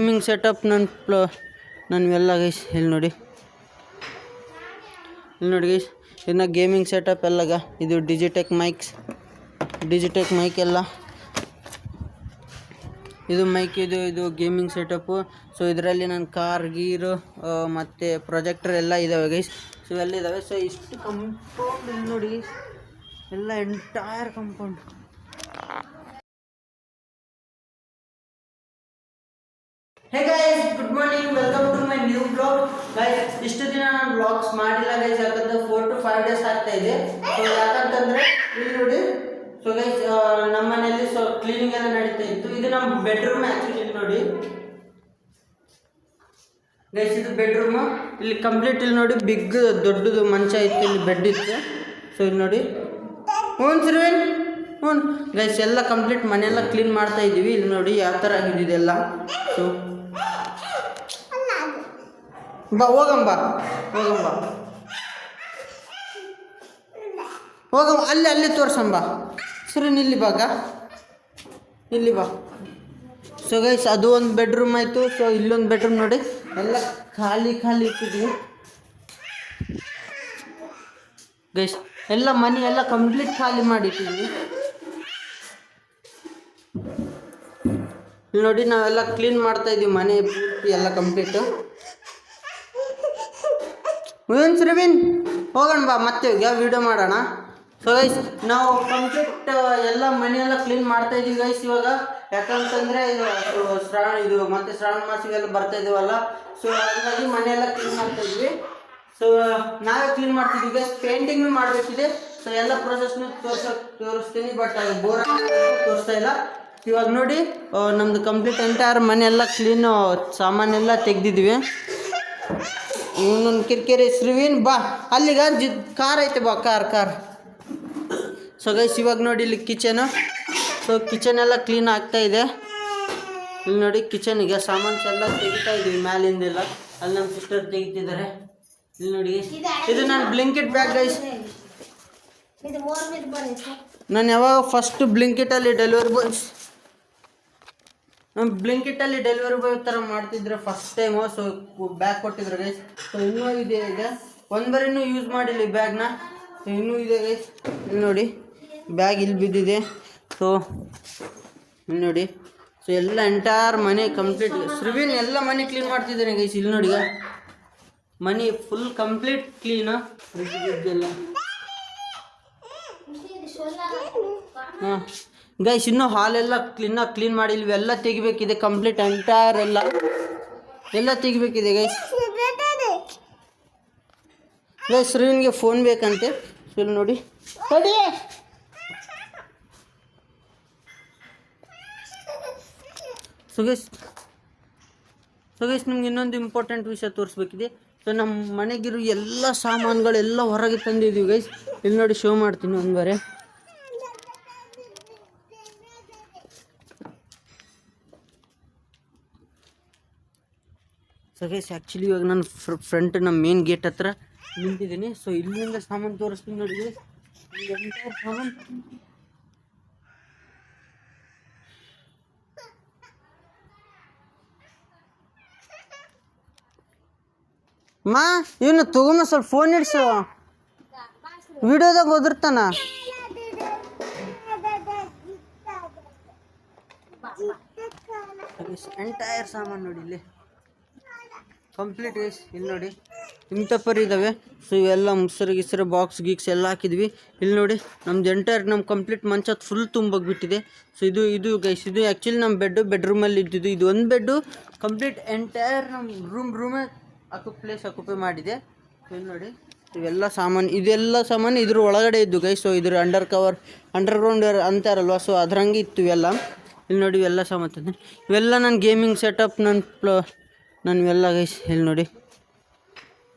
Gaming setup ಎಲ್ಲ guys ಇಲ್ಲಿ ನೋಡಿ ಗೈಸ್ ಇನ್ನು ಗೇಮಿಂಗ್ ಸೆಟಪ್ ಎಲ್ಲಗ ಇದು ಡಿಜಿಟೆಕ್ ಮೈಕ್ ಎಲ್ಲ ಇದು ಮೈಕ್ ಇದು ಗೇಮಿಂಗ್ ಸೆಟಪ್ಪು. ಸೊ ಇದರಲ್ಲಿ ನನ್ನ ಕಾರ್ ಗೀರು ಮತ್ತು ಪ್ರೊಜೆಕ್ಟರ್ ಎಲ್ಲ ಇದ್ದಾವೆ ಗೈಸ್. ಸೊ ಎಲ್ಲ ಇದ್ದಾವೆ. ಸೊ ಇಷ್ಟು ಕಂಪೌಂಡ್ ಇಲ್ಲಿ ನೋಡಿ ಎಲ್ಲ entire compound. Hey guys, good morning, welcome to my new blog. Guys ಇಷ್ಟು ದಿನ ನಾನು ಬ್ಲಾಗ್ಸ್ ಮಾಡಿಲ್ಲ ಗೈಸ್, ಯಾಕಂದ್ರೆ 4 to 5 days ಆಗ್ತಾ ಇದೆ. ಸೊ ಯಾಕಂತಂದ್ರೆ ಇಲ್ಲಿ ನೋಡಿ, ಸೊ ಗೈಸ್ ನಮ್ಮ ಮನೆಯಲ್ಲಿ ಸೊ ಕ್ಲೀನಿಂಗ್ ಎಲ್ಲ ನಡೀತಾ ಇತ್ತು. ಇದು ನಮ್ಮ ಬೆಡ್ರೂಮ್ ಆ್ಯಕ್ಚುಲಿ. ಇಲ್ಲಿ ನೋಡಿ ಗೈಸ್, ಇದು ಬೆಡ್ರೂಮು. ಇಲ್ಲಿ ಕಂಪ್ಲೀಟ್ ಇಲ್ಲಿ ನೋಡಿ ಬಿಗ್ ದೊಡ್ಡದು ಮಂಚ ಇತ್ತು, ಇಲ್ಲಿ ಬೆಡ್ ಇತ್ತು. ಸೊ ಇಲ್ಲಿ ನೋಡಿ ಹ್ಞೂ ಗೈಸ್ ಎಲ್ಲ ಕಂಪ್ಲೀಟ್ ಮನೆಯೆಲ್ಲ ಕ್ಲೀನ್ ಮಾಡ್ತಾ ಇದ್ದೀವಿ. ಇಲ್ಲಿ ನೋಡಿ ಯಾವ ಥರ ಆಗಿದೆ ಇದೆಲ್ಲ. ಸೊ ಹೋಗಂಬ ಅಲ್ಲಿ ತೋರ್ಸಂಬ. ಸರಿ ಇಲ್ಲಿ ಬಾ. ಸೊ ಗೈಸ್ ಅದು ಒಂದು ಬೆಡ್ರೂಮ್ ಆಯಿತು. ಸೊ ಇಲ್ಲೊಂದು ಬೆಡ್ರೂಮ್ ನೋಡಿ ಎಲ್ಲ ಖಾಲಿ ಇಟ್ಟಿದ್ವಿ ಗೈಸ್. ಎಲ್ಲ ಮನೆ ಎಲ್ಲ ಕಂಪ್ಲೀಟ್ ಖಾಲಿ ಮಾಡಿಟ್ಟಿದ್ವಿ. ಇಲ್ಲಿ ನೋಡಿ ನಾವೆಲ್ಲ ಕ್ಲೀನ್ ಮಾಡ್ತಾ ಇದ್ದೀವಿ ಮನೆ ಪೂರ್ತಿ ಎಲ್ಲ ಕಂಪ್ಲೀಟು. ಶ್ರವೀನ್ ಹೋಗೋಣ ಬಾ, ಮತ್ತೆ ಯಾವ ವಿಡಿಯೋ ಮಾಡೋಣ. ಸೊ ಗೈಸ್ ನಾವು ಕಂಪ್ಲೀಟ್ ಎಲ್ಲ ಮನೆಯೆಲ್ಲ ಕ್ಲೀನ್ ಮಾಡ್ತಾ ಇದ್ದೀವಿ ಗೈಸ್ ಇವಾಗ. ಯಾಕಂತಂದರೆ ಇದು ಮತ್ತೆ ಶ್ರಾವಣ ಮಾಸಿಗೆಲ್ಲ ಬರ್ತಾ ಇದ್ದೀವಲ್ಲ. ಸೊ ಹಾಗಾಗಿ ಮನೆಯೆಲ್ಲ ಕ್ಲೀನ್ ಮಾಡ್ತಾ ಇದ್ವಿ. ಸೊ ನಾವೇ ಕ್ಲೀನ್ ಮಾಡ್ತಿದ್ವಿ ಗೈಸ್. ಪೇಂಟಿಂಗ್ನು ಮಾಡಬೇಕಿದೆ. ಸೊ ಎಲ್ಲ ಪ್ರೊಸೆಸ್ನು ತೋರಿಸ್ತೀನಿ, ಬಟ್ ಅದು ಬೋರ್ ತೋರಿಸ್ತಾ ಇಲ್ಲ. ಇವಾಗ ನೋಡಿ ನಮ್ಮದು ಕಂಪ್ಲೀಟ್ ಎಂಟೈರ್ ಮನೆಯೆಲ್ಲ ಕ್ಲೀನು ಸಾಮಾನೆಲ್ಲ ತೆಗ್ದಿದ್ವಿ. ಇನ್ನೊಂದು ಕಿರಿಕಿರಿ ಶ್ರೀವೀನ್ ಬಾ, ಅಲ್ಲಿಗ ಕಾರ್ ಐತೆ ಬಾ, ಕಾರ್. ಸೊ ಗೈಸ್ ಇವಾಗ ನೋಡಿ ಇಲ್ಲಿ ಕಿಚನು. ಸೊ ಕಿಚನ್ ಎಲ್ಲ ಕ್ಲೀನ್ ಆಗ್ತಾ ಇದೆ. ಇಲ್ಲಿ ನೋಡಿ ಕಿಚನಿಗೆ ಸಾಮಾನ್ಸ್ ಎಲ್ಲ ತೆಗಿತಾ ಇದ್ದೀವಿ ಮ್ಯಾಲಿಂದೆಲ್ಲ. ಅಲ್ಲಿ ನಮ್ಮ ಸಿಸ್ಟರ್ ತೆಗಿತಿದ್ದಾರೆ. ಇಲ್ಲಿ ನೋಡಿ ಇದು ನಾನು ಬ್ಲಿಂಕಿಟ್ ಬ್ಯಾಗ್ ಗೈಸ್. ನಾನು ಯಾವಾಗ ಫಸ್ಟ್ ಬ್ಲಿಂಕಿಟಲ್ಲಿ ಡೆಲಿವರಿ ಬಾಯ್ ಥರ ಮಾಡ್ತಿದ್ರೆ ಫಸ್ಟ್ ಟೈಮು. ಸೊ ಬ್ಯಾಗ್ ಕೊಟ್ಟಿದ್ರು ಗೈಸ್. ಸೊ ಇನ್ನೂ ಇದೆ, ಈಗ ಒಂದ್ಬರಿನೂ ಯೂಸ್ ಮಾಡಿಲ್ಲ ಈ ಬ್ಯಾಗ್ನ. ಇನ್ನೂ ಇದೆ ಗೈಸ್. ಇಲ್ಲಿ ನೋಡಿ ಬ್ಯಾಗ್ ಇಲ್ಲಿ ಬಿದ್ದಿದೆ. ಸೊ ಇಲ್ಲಿ ನೋಡಿ, ಸೊ ಎಲ್ಲ ಎಂಟೈರ್ ಮನೆ ಕಂಪ್ಲೀಟ್ ಶ್ರೀವೀನ್ ಎಲ್ಲ ಮನೆ ಕ್ಲೀನ್ ಮಾಡ್ತಿದ್ದೇನೆ ಗೈಸ್. ಇಲ್ಲಿ ನೋಡಿ ಮನೆ ಫುಲ್ ಕಂಪ್ಲೀಟ್ ಕ್ಲೀನು. ಎಲ್ಲ ಹಾಂ ಗೈಸ್, ಇನ್ನೂ ಹಾಲೆಲ್ಲ ಕ್ಲೀನ್ ಮಾಡಿಲ್ಲ. ಇವೆಲ್ಲ ತೆಗಿಬೇಕಿದೆ ಕಂಪ್ಲೀಟ್ ಎಂಟೈರ್ ಎಲ್ಲ ತೆಗಿಬೇಕಿದೆ ಗೈಸ್. ಶ್ರೀವನ್ಗೆ ಫೋನ್ ಬೇಕಂತೆ. ಸೊ ಇಲ್ಲಿ ನೋಡಿ ಸೊ ಗೈಸ್ ನಿಮ್ಗೆ ಇನ್ನೊಂದು ಇಂಪಾರ್ಟೆಂಟ್ ವಿಷಯ ತೋರಿಸ್ಬೇಕಿದೆ. ಸೊ ನಮ್ಮ ಮನೆಗಿರೋ ಎಲ್ಲ ಸಾಮಾನುಗಳೆಲ್ಲ ಹೊರಗೆ ತಂದಿದ್ದೀವಿ ಗೈಸ್. ಇಲ್ಲಿ ನೋಡಿ ಶೋ ಮಾಡ್ತೀನಿ ಒಂದು ಬಾರಿ. ಸೊ ಗೈಸ್ ಆ್ಯಕ್ಚುಲಿ ಇವಾಗ ನಾನು ಫ್ರಂಟ್ ನಮ್ಮ ಮೇನ್ ಗೇಟ್ ಹತ್ರ ನಿಂತಿದ್ದೀನಿ. ಸೊ ಇಲ್ಲಿಂದ ಸಾಮಾನು ತೋರಿಸ್ತೀನಿ ನೋಡಿ ಸಾಮಾನು. ಮಾ ಇವನು ತಗೊಂಬ, ಸ್ವಲ್ಪ ಫೋನ್ ಇಡ್ಸು, ವಿಡಿಯೋದಾಗ ಓದಿರ್ತಾನ. ಎಂಟೈರ್ ಸಾಮಾನು ನೋಡಿ ಇಲ್ಲಿ ಕಂಪ್ಲೀಟ್ ಗೈಸ್. ಇಲ್ಲಿ ನೋಡಿ ಇಂಥಪ್ಪರ್ ಇದ್ದಾವೆ. ಸೊ ಇವೆಲ್ಲ ಮುಸ್ರು ಬಾಕ್ಸ್ ಗೀಕ್ಸ್ ಎಲ್ಲ ಹಾಕಿದ್ವಿ. ಇಲ್ಲಿ ನೋಡಿ ನಮ್ದು ಎಂಟೈರ್ ನಮ್ಮ ಕಂಪ್ಲೀಟ್ ಮಂಚ ಫುಲ್ ತುಂಬೋಗ್ಬಿಟ್ಟಿದೆ. ಸೊ ಇದು ಗೈಸ್ ಇದು ಆ್ಯಕ್ಚುಲಿ ನಮ್ಮ ಬೆಡ್ರೂಮಲ್ಲಿ ಇದ್ದಿದ್ದು. ಇದು ಒಂದು ಬೆಡ್ಡು ಕಂಪ್ಲೀಟ್ ಎಂಟೈರ್ ನಮ್ಮ ರೂಮೇ ಪ್ಲೇಸ್ ಆಕ್ಯುಪೈ ಮಾಡಿದೆ. ಸೊ ಇಲ್ಲಿ ನೋಡಿ ಇವೆಲ್ಲ ಸಾಮಾನು ಇದ್ರ ಒಳಗಡೆ ಇದ್ದು ಗೈಸ್. ಸೊ ಇದ್ರ ಅಂಡರ್ಗ್ರೌಂಡ್ ಅಂತಾರಲ್ವ, ಸೊ ಅದ್ರಂಗೆ ಇತ್ತು ಇವೆಲ್ಲ. ಇಲ್ಲಿ ನೋಡಿ ಇವೆಲ್ಲ ಸಾಮಾನು ತಂದೆ. ಇವೆಲ್ಲ ನನ್ನ ಗೇಮಿಂಗ್ ಸೆಟಪ್ ಇವೆಲ್ಲ ಗೈಸ್. ಇಲ್ಲಿ ನೋಡಿ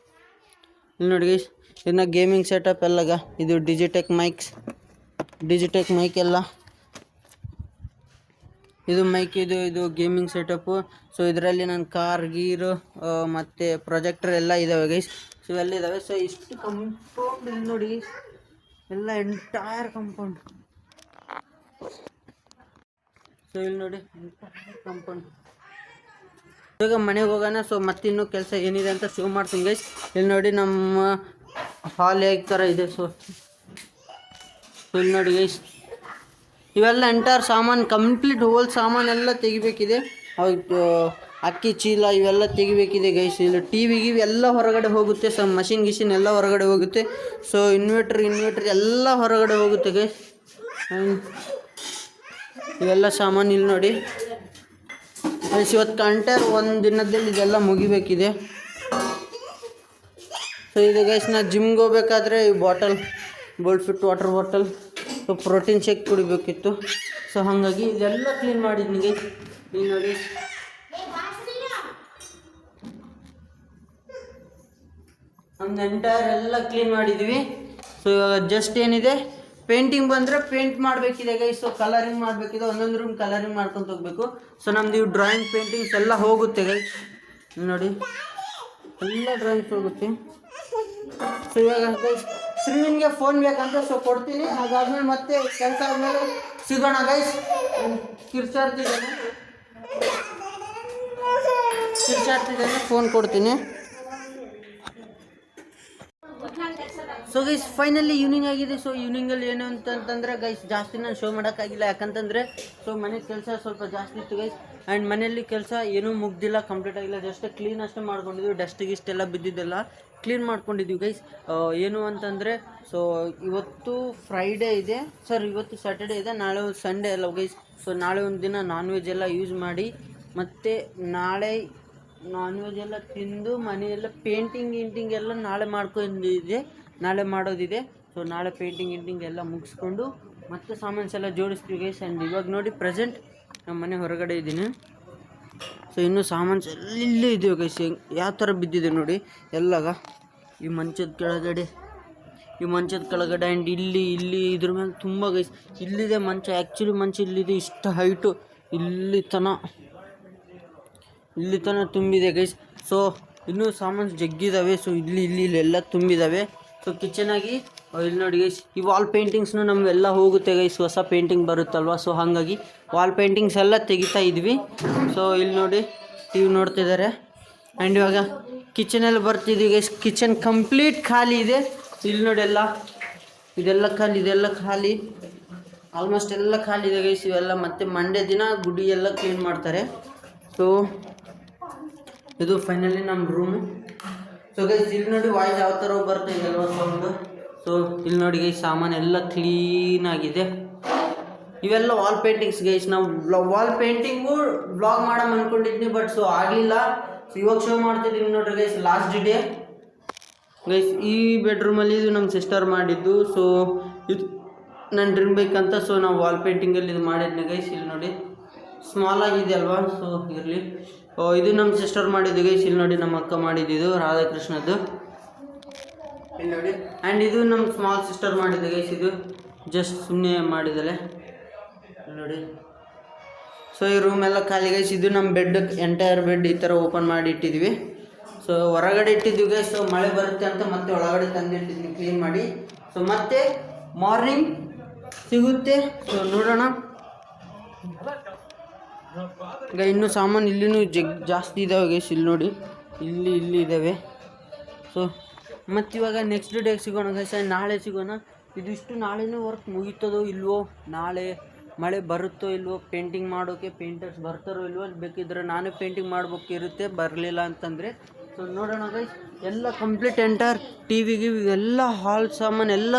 ಗೈಸ್ ಇನ್ನು ಗೇಮಿಂಗ್ ಸೆಟಪ್ ಎಲ್ಲಗ ಇದು ಡಿಜಿಟೆಕ್ ಮೈಕ್ ಎಲ್ಲ. ಇದು ಮೈಕ್ ಇದು ಗೇಮಿಂಗ್ ಸೆಟಪ್ಪು. ಸೊ ಇದರಲ್ಲಿ ನನ್ನ ಕಾರ್ ಗೀರು ಮತ್ತು ಪ್ರೊಜೆಕ್ಟರ್ ಎಲ್ಲ ಇದ್ದಾವೆ ಗೈಸ್. ಸೊ ಎಲ್ಲ ಇದ್ದಾವೆ. ಸೊ ಇಷ್ಟು ಕಂಪೌಂಡ್ ಇಲ್ಲಿ ನೋಡಿ ಎಲ್ಲ ಎಂಟೈರ್ ಕಂಪೌಂಡ್. ಸೊ ಇಲ್ಲಿ ನೋಡಿ ಎಂಟೈರ್ ಕಂಪೌಂಡ್. ಇವಾಗ ಮನೆಗೆ ಹೋಗೋಣ. ಸೊ ಮತ್ತಿನ್ನೂ ಕೆಲಸ ಏನಿದೆ ಅಂತ ಶೋ ಮಾಡ್ತೀನಿ ಗೈಸ್. ಇಲ್ಲಿ ನೋಡಿ ನಮ್ಮ ಹಾಲ್ ಹೇಗೆ ಥರ ಇದೆ. ಸೊ ಇಲ್ಲಿ ನೋಡಿ ಗೈಸ್, ಇವೆಲ್ಲ ಎಂಟೈರ್ ಸಾಮಾನು ಕಂಪ್ಲೀಟ್ ಹೋಲ್ ಸಾಮಾನೆಲ್ಲ ತೆಗಿಬೇಕಿದೆ. ಅಕ್ಕಿ ಚೀಲ ಇವೆಲ್ಲ ತೆಗಿಬೇಕಿದೆ ಗೈಸ್. ಇಲ್ಲ ಟಿ ವಿ ಎಲ್ಲ ಹೊರಗಡೆ ಹೋಗುತ್ತೆ. ಸೊ ಮಷಿನ್ ಗಿಷಿನ್ ಎಲ್ಲ ಹೊರಗಡೆ ಹೋಗುತ್ತೆ. ಸೊ ಇನ್ವರ್ಟ್ರ್ ಎಲ್ಲ ಹೊರಗಡೆ ಹೋಗುತ್ತೆ ಗೈಸ್. ಇವೆಲ್ಲ ಸಾಮಾನು ಇಲ್ಲಿ ನೋಡಿ ಗೈಸ್. ಇವತ್ತು ಎಂಟೈರ್ ಒಂದು ದಿನದಲ್ಲಿ ಇದೆಲ್ಲ ಮುಗಿಬೇಕಿದೆ. ಸೊ ಇದು ಗೈಸ್, ನಾ ಜಿಮ್ಗೆ ಹೋಗ್ಬೇಕಾದ್ರೆ ಈ bottle gold fit water bottle, so protein shake ಕುಡಿಬೇಕಿತ್ತು. ಸೊ ಹಾಗಾಗಿ ಇದೆಲ್ಲ ಕ್ಲೀನ್ ಮಾಡಿದ್ನಿ ಗೈಸ್. ನೀವು ನೋಡಿ ನಮ್ದು ಎಂಟೈರ್ ಎಲ್ಲ ಕ್ಲೀನ್ ಮಾಡಿದ್ವಿ. ಸೊ ಇವಾಗ ಜಸ್ಟ್ ಏನಿದೆ ಪೇಂಟಿಂಗ್ ಬಂದರೆ ಪೇಂಟ್ ಮಾಡಬೇಕಿದೆ ಗೈಸ್. ಸೊ ಕಲರಿಂಗ್ ಮಾಡಬೇಕಿದೆ, ಒಂದೊಂದು ರೂಮ್ ಕಲರಿಂಗ್ ಮಾಡ್ಕೊಂಡು ಹೋಗಬೇಕು. ಸೊ ನಮ್ದು ಇವು ಡ್ರಾಯಿಂಗ್ ಪೇಂಟಿಂಗ್ಸ್ ಎಲ್ಲ ಹೋಗುತ್ತೆ ಗೈಸ್. ನೋಡಿ ಎಲ್ಲ ಡ್ರಾಯಿಂಗ್ಸ್ ಹೋಗುತ್ತೆ. ಸೊ ಇವಾಗ ಗೈಸ್ ಶ್ರೀವಿನ್ಗೆ ಫೋನ್ ಬೇಕಂತ ಸೊ ಕೊಡ್ತೀನಿ. ಅದಾದ್ಮೇಲೆ ಮತ್ತೆ ಕೆಲಸ ಆದಮೇಲೆ ಸಿಗೋಣ ಗೈಸ್. ಕಿರ್ಚಾಡ್ತಿದ್ದೇನೆ, ಫೋನ್ ಕೊಡ್ತೀನಿ. ಸೊ ಗೈಸ್ ಫೈನಲಿ ಈವ್ನಿಂಗ್ ಆಗಿದೆ. ಸೊ ಈವ್ನಿಂಗಲ್ಲಿ ಏನು ಅಂತಂತಂದರೆ ಗೈಸ್ ಜಾಸ್ತಿ ನಾನು ಶೋ ಮಾಡೋಕ್ಕಾಗಿಲ್ಲ. ಯಾಕಂತಂದರೆ ಸೊ ಮನೆ ಕೆಲಸ ಸ್ವಲ್ಪ ಜಾಸ್ತಿ ಇತ್ತು ಗೈಸ್. ಆ್ಯಂಡ್ ಮನೆಯಲ್ಲಿ ಕೆಲಸ ಏನೂ ಮುಗ್ದಿಲ್ಲ, ಕಂಪ್ಲೀಟ್ ಆಗಿಲ್ಲ. ಜಸ್ಟ್ ಕ್ಲೀನ್ ಅಷ್ಟೇ ಮಾಡ್ಕೊಂಡಿದ್ವಿ. ಡಸ್ಟ್ ಗಿಸ್ಟ್ ಎಲ್ಲ ಬಿದ್ದಿದ್ದೆಲ್ಲ ಕ್ಲೀನ್ ಮಾಡ್ಕೊಂಡಿದ್ವಿ ಗೈಸ್. ಏನು ಅಂತಂದರೆ ಸೊ ಇವತ್ತು ಫ್ರೈಡೇ ಇದೆ ಸರ್, ಇವತ್ತು ಸ್ಯಾಟರ್ಡೇ ಇದೆ, ನಾಳೆ ಸಂಡೇ ಅಲ್ಲ ಗೈಸ್. ಸೊ ನಾಳೆ ಒಂದು ದಿನ ನಾನ್ ವೆಜ್ ಎಲ್ಲ ಯೂಸ್ ಮಾಡಿ ಮತ್ತು ನಾಳೆ ನಾನ್ ವೆಜ್ ಎಲ್ಲ ತಿಂದು ಮನೆಯೆಲ್ಲ ಪೇಂಟಿಂಗ್ ಎಲ್ಲ ನಾಳೆ ಮಾಡ್ಕೊಂಡಿದೆ, ನಾಳೆ ಮಾಡೋದಿದೆ. ಸೊ ನಾಳೆ ಪೇಂಟಿಂಗ್ ಎಲ್ಲ ಮುಗಿಸ್ಕೊಂಡು ಮತ್ತೆ ಸಾಮಾನ್ಸ್ ಎಲ್ಲ ಜೋಡಿಸ್ತೀವಿ ಗೈಸ್. ಆ್ಯಂಡ್ ಇವಾಗ ನೋಡಿ ಪ್ರೆಸೆಂಟ್ ನಮ್ಮ ಮನೆ ಹೊರಗಡೆ ಇದ್ದೀನಿ. ಸೊ ಇನ್ನೂ ಸಾಮಾನ್ಸ್ ಎಲ್ಲ ಇಲ್ಲೇ ಇದೆಯೋ ಗೈಸ್. ಯಾವ ಥರ ಬಿದ್ದಿದೆ ನೋಡಿ ಎಲ್ಲಾಗ. ಈ ಮಂಚದ ಕೆಳಗಡೆ ಆ್ಯಂಡ್ ಇಲ್ಲಿ ಇದ್ರ ಮೇಲೆ ತುಂಬ ಗೈಸ್. ಇಲ್ಲಿದೆ ಮಂಚ, ಆ್ಯಕ್ಚುಲಿ ಮಂಚ ಇಲ್ಲಿದೆ, ಇಷ್ಟು ಹೈಟು ಇಲ್ಲಿ ತನಕ ತುಂಬಿದೆ ಗೈಸ್. ಸೊ ಇನ್ನೂ ಸಾಮಾನು ಜಗ್ಗಿದ್ದಾವೆ. ಸೊ ಇಲ್ಲೆಲ್ಲ ತುಂಬಿದ್ದಾವೆ. ಸೊ ಕಿಚನಾಗಿ ಇಲ್ಲಿ ನೋಡಿ ಗೈಸ್, ಈ ವಾಲ್ ಪೇಂಟಿಂಗ್ಸ್ನು ನಮಗೆಲ್ಲ ಹೋಗುತ್ತೆ ಗೈಸ್. ಹೊಸ ಪೇಂಟಿಂಗ್ ಬರುತ್ತಲ್ವ, ಸೊ ಹಾಗಾಗಿ ವಾಲ್ ಪೇಂಟಿಂಗ್ಸ್ ಎಲ್ಲ ತೆಗಿತಾ ಇದ್ವಿ. ಸೊ ಇಲ್ಲಿ ನೋಡಿ ಟಿವಿ ನೋಡ್ತಿದ್ದಾರೆ. ಆ್ಯಂಡ್ ಇವಾಗ ಕಿಚನಲ್ಲಿ ಬರ್ತಿದ್ವಿ ಗೈಸ್. ಕಿಚನ್ ಕಂಪ್ಲೀಟ್ ಖಾಲಿ ಇದೆ. ಇಲ್ಲಿ ನೋಡಿ ಇದೆಲ್ಲ ಖಾಲಿ ಆಲ್ಮೋಸ್ಟ್ ಎಲ್ಲ ಖಾಲಿ ಇದೆ ಗೈಸ್. ಇವೆಲ್ಲ ಮತ್ತೆ ಮಂಡೇ ದಿನ ಗುಡಿ ಎಲ್ಲ ಕ್ಲೀನ್ ಮಾಡ್ತಾರೆ. ಸೊ ಇದು ಫೈನಲಿ ನಮ್ಮ ರೂಮು. ಸೊ ಗೈಸ್ ಇಲ್ಲಿ ನೋಡಿ ವಾಯ್ಸ್ ಯಾವ ಥರ ಬರ್ತಾ ಇದೆಯಲ್ವ ಸೌಂಡು. ಸೊ ಇಲ್ಲಿ ನೋಡಿ ಗೈಸ್ ಸಾಮಾನೆಲ್ಲ ಕ್ಲೀನಾಗಿದೆ. ಇವೆಲ್ಲ ವಾಲ್ ಪೇಂಟಿಂಗ್ಸ್ ಗೈಸ್. ನಾವು ವಾಲ್ ಪೇಂಟಿಂಗು ಬ್ಲಾಗ್ ಮಾಡೋ ಅಂದ್ಕೊಂಡಿದ್ನಿ, ಬಟ್ ಸೊ ಆಗಲಿಲ್ಲ. ಸೊ ಇವಾಗ ಶೋ ಮಾಡ್ತಿದ್ದೀನಿ ನೋಡ್ರಿ ಗೈಸ್. ಲಾಸ್ಟ್ ಡೇ ಗೈಸ್ ಈ ಬೆಡ್ರೂಮಲ್ಲಿ ಇದು ನಮ್ಮ ಸಿಸ್ಟರ್ ಮಾಡಿದ್ದು. ಸೊ ಇದು ನನ್ನ ಡ್ರೀಮ್ ಬೈಕ್ ಅಂತ. ಸೊ ನಾವು ವಾಲ್ ಪೇಂಟಿಂಗಲ್ಲಿ ಇದು ಮಾಡಿದ್ನಿ ಗೈಸ್. ಇಲ್ಲಿ ನೋಡಿ ಸ್ಮಾಲ್ ಆಗಿದೆ ಅಲ್ವಾ, ಸೊ ಇರಲಿ. ಇದು ನಮ್ಮ ಸಿಸ್ಟರ್ ಮಾಡಿದ್ದು ಗೈಸ್. ಇಲ್ಲಿ ನೋಡಿ ನಮ್ಮ ಅಕ್ಕ ಮಾಡಿದ್ದು ರಾಧಾಕೃಷ್ಣದ್ದು. ಇಲ್ಲಿ ನೋಡಿ. ಆ್ಯಂಡ್ ಇದು ನಮ್ಮ ಸ್ಮಾಲ್ ಸಿಸ್ಟರ್ ಮಾಡಿದ್ದು ಗೈಸ್. ಇದು ಜಸ್ಟ್ ಸುಮ್ಮನೆ ಮಾಡಿದಲೆ ನೋಡಿ. ಸೊ ಈ ರೂಮ್ ಎಲ್ಲ ಖಾಲಿ ಗೈಸ್. ಇದು ನಮ್ಮ ಬೆಡ್, ಎಂಟೈರ್ ಬೆಡ್ ಈ ಥರ ಓಪನ್ ಮಾಡಿ ಇಟ್ಟಿದ್ವಿ. ಸೊ ಹೊರಗಡೆ ಇಟ್ಟಿದ್ವಿ ಗೈಸ್. ಸೊ ಮಳೆ ಬರುತ್ತೆ ಅಂತ ಮತ್ತೆ ಒಳಗಡೆ ತಂದಿಟ್ಟಿದ್ವಿ ಕ್ಲೀನ್ ಮಾಡಿ. ಸೊ ಮತ್ತೆ ಮಾರ್ನಿಂಗ್ ಸಿಗುತ್ತೆ. ಸೊ ನೋಡೋಣ. ಈಗ ಇನ್ನೂ ಸಾಮಾನು ಇಲ್ಲಿನೂ ಜಾಸ್ತಿ ಇದ್ದಾವೆ ಗೈಸ್. ಇಲ್ಲಿ ನೋಡಿ ಇಲ್ಲಿ ಇದ್ದಾವೆ. ಸೊ ಮತ್ತಿವಾಗ ನೆಕ್ಸ್ಟ್ ಡೇ ಸಿಗೋಣ ಗೈಸ್. ನಾಳೆ ಸಿಗೋಣ. ಇದಿಷ್ಟು ನಾಳೆನೂ ವರ್ಕ್ ಮುಗೀತದೋ ಇಲ್ವೋ, ನಾಳೆ ಮಳೆ ಬರುತ್ತೋ ಇಲ್ವೋ, ಪೇಂಟಿಂಗ್ ಮಾಡೋಕ್ಕೆ ಪೇಂಟರ್ಸ್ ಬರ್ತಾರೋ ಇಲ್ವೋ, ಬೇಕಿದ್ರೆ ನಾನೇ ಪೇಂಟಿಂಗ್ ಮಾಡ್ಬೇಕಿರುತ್ತೆ ಬರಲಿಲ್ಲ ಅಂತಂದರೆ. ಸೊ ನೋಡೋಣ ಗೈಸ್. ಎಲ್ಲ ಕಂಪ್ಲೀಟ್ ಎಂಟೈರ್ ಟಿ ವಿಗೆ ಎಲ್ಲ ಹಾಲ್ ಸಾಮಾನು ಎಲ್ಲ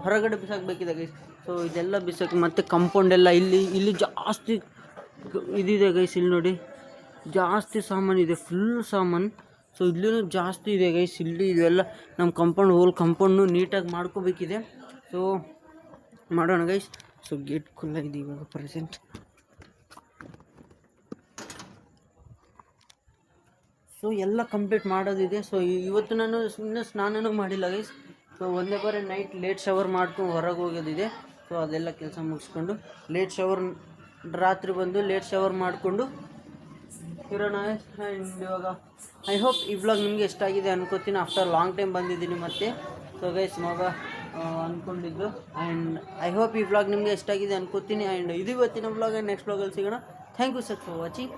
ಹೊರಗಡೆ ಬಿಸಾಕಬೇಕಿದೆ ಗೈಸ್. ಸೊ ಇದೆಲ್ಲ ಬಿಸಾಕಿ ಮತ್ತೆ ಕಂಪೌಂಡ್ ಎಲ್ಲ ಇಲ್ಲಿ ಜಾಸ್ತಿ ಇದಿದೆ ಗೈಸ್. ಇಲ್ಲಿ ನೋಡಿ ಜಾಸ್ತಿ ಸಾಮಾನು ಇದೆ, ಫುಲ್ ಸಾಮಾನು. ಸೊ ಇಲ್ಲಿನೂ ಜಾಸ್ತಿ ಇದೆ ಗೈಸ್. ಇಲ್ಲಿ ಇದೆಲ್ಲ ನಮ್ಮ ಹೋಲ್ ಕಂಪೌಂಡ್ನು ನೀಟಾಗಿ ಮಾಡ್ಕೋಬೇಕಿದೆ. ಸೊ ಮಾಡೋಣ ಗೈಸ್. ಸೊ ಗೇಟ್ ಖುಲ್ಲಾಗಿದೆ ಇವಾಗ ಪ್ರೆಸೆಂಟ್. ಸೊ ಎಲ್ಲ ಕಂಪ್ಲೀಟ್ ಮಾಡೋದಿದೆ. ಸೊ ಇವತ್ತು ನಾನು ಇನ್ನೂ ಸ್ನಾನನೂ ಮಾಡಿಲ್ಲ ಗೈಸ್. ಸೊ ಒಂದೇ ಬಾರಿ ನೈಟ್ ಲೇಟ್ ಶವರ್ ಮಾಡ್ಕೊಂಡು ಹೊರಗೆ ಹೋಗೋದಿದೆ. ಸೊ ಅದೆಲ್ಲ ಕೆಲಸ ಮುಗಿಸ್ಕೊಂಡು ರಾತ್ರಿ ಬಂದು ಲೇಟ್ ಶವರ್ ಮಾಡಿಕೊಂಡು ಇರೋಣ. ಆ್ಯಂಡ್ ಇವಾಗ ಐ ಹೋಪ್ ಈ ವ್ಲಾಗ್ ನಿಮಗೆ ಇಷ್ಟ ಆಗಿದೆ ಅನ್ಕೋತೀನಿ. ಆಫ್ಟರ್ ಲಾಂಗ್ ಟೈಮ್ ಬಂದಿದ್ದೀನಿ ಮತ್ತೆ. ಸೊ ಗೈಸ್ ಮಗ ಅಂದ್ಕೊಂಡಿದ್ದು. ಆ್ಯಂಡ್ ಐ ಹೋಪ್ ಈ ವ್ಲಾಗ್ ನಿಮಗೆ ಇಷ್ಟ ಆಗಿದೆ ಅನ್ಕೋತೀನಿ. ಆ್ಯಂಡ್ ಇದು ಇವತ್ತಿನ ವ್ಲಾಗ್. ನೆಕ್ಸ್ಟ್ ವ್ಲಾಗಲ್ಲಿ ಸಿಗೋಣ. Thank you sir for watching.